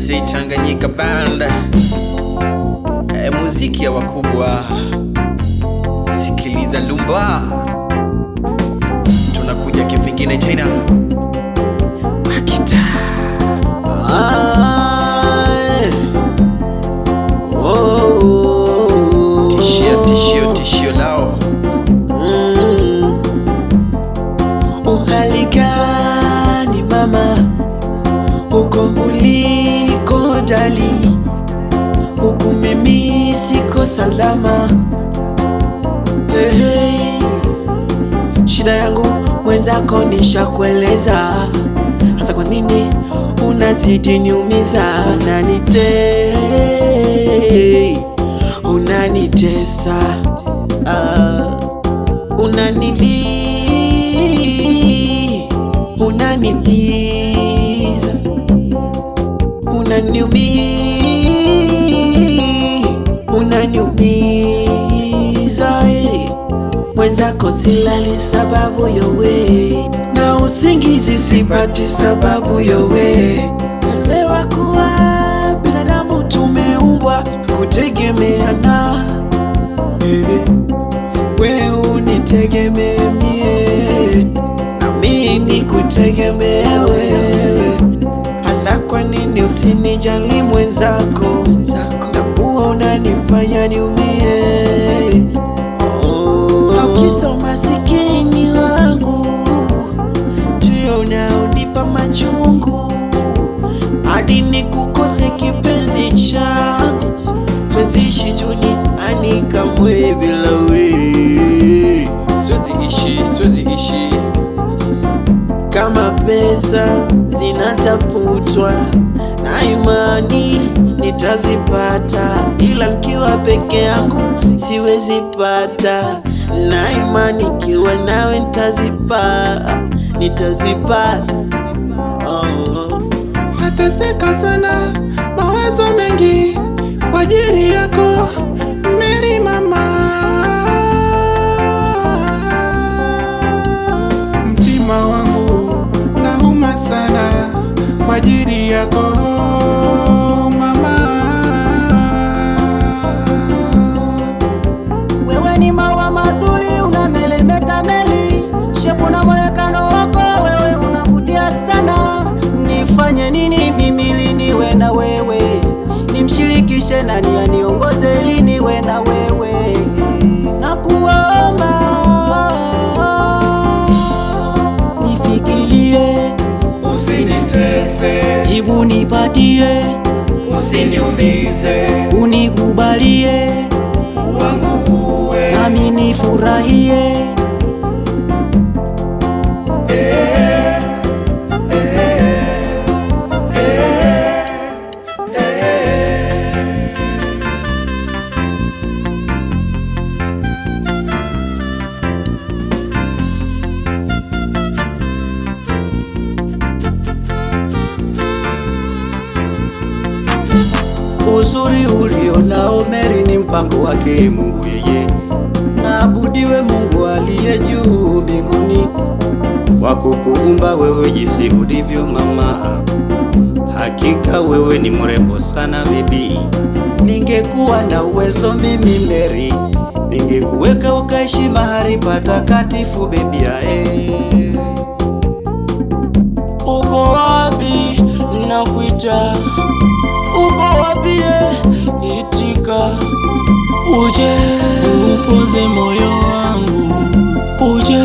say Tanganyika Band, muziki ya wakubwa. Sikiliza lumba, tunakuja kivingine tena. Makita tishio lao. Uhali gani mama, uko uliko dali, huku mimi siko salama. Hey, shida yangu mwenzako nishakueleza, hasa kwa nini unazidi niumiza? Unanitesa, unaniliza, unaniumiza. Mwenzako silali sababu yowe, na usingizi sipati sababu yowe. Elewa kuwa binadamu tumeumbwa kutegemeana. We unitegemee mie, na mimi nikutegemee wewe. Hasa kwa nini usinijali mwenzako? Tambua unanifanya niumie. Kisa umasikini wangu ndio unaonipa machungu, hadi nikukose kipenzi changu. Siwezi ishi duniani kamwe bila wewe. Siwezi ishi. Kama pesa zinatafutwa na imani nitazipata, ila nikiwa peke yangu siwezi pata. Na imani nikiwa nawe nitazipata. Nateseka sana, mawazo mengi kwa ajili yako Mary mama. Mtima wangu nauma sana kwa ajili yako mama. Wewe ni maua mazuri, unamelemeta meli, shepu na mwonekano wako wewe unavutia sana. Nifanye nini mimi liniwe na wewe? Nimshirikishe nani aniongoze liniwe na wewe? Nakuomba nifikirie, Usinitese, jibu nipatie, usiniumize, unikubalie, wangu uwe nami nifurahie. Uzuri ulionao Mary ni mpango wake Mungu yeye. Naabudiwe Mungu aliye juu mbinguni, kwa kukuumba wewe jinsi ulivyo mama. Hakika wewe ni mrembo sana baby. Ningekuwa na uwezo mimi Mary, ningekuweka ukaishi mahali patakatifu baby ae. Uko wapi? Nakuita. Uko wapi? Itika. Uje upoze moyo wangu, uje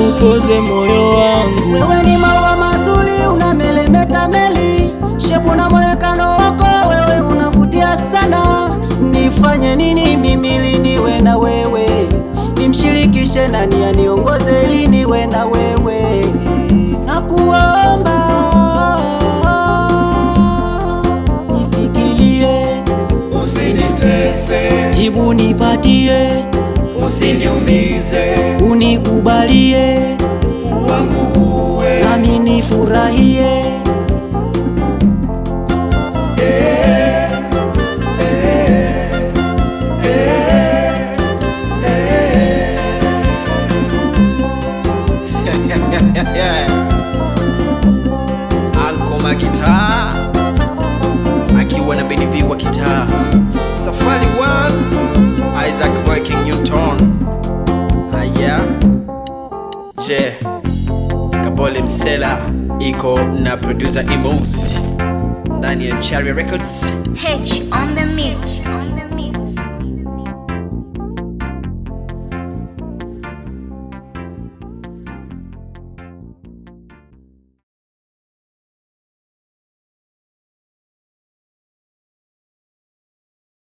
upoze moyo wangu. Wewe ni maua mazuri, unamelemeta meli, shepu na mwonekano wako wewe unavutia sana. Nifanye nini mimi liniwe na wewe? Nimshirikishe nani aniongoze liniwe na wewe? Nakuomba nifikirie, Usinitese, jibu nipatie, usiniumize, unikubalie, wangu uwe nami nifurahie. Alko Makita Mata, Safari One, Isaac Boy King Newton. Aya, je, Kabole Msela iko na producer Emos ndani ya Cherry Records. H on the mix.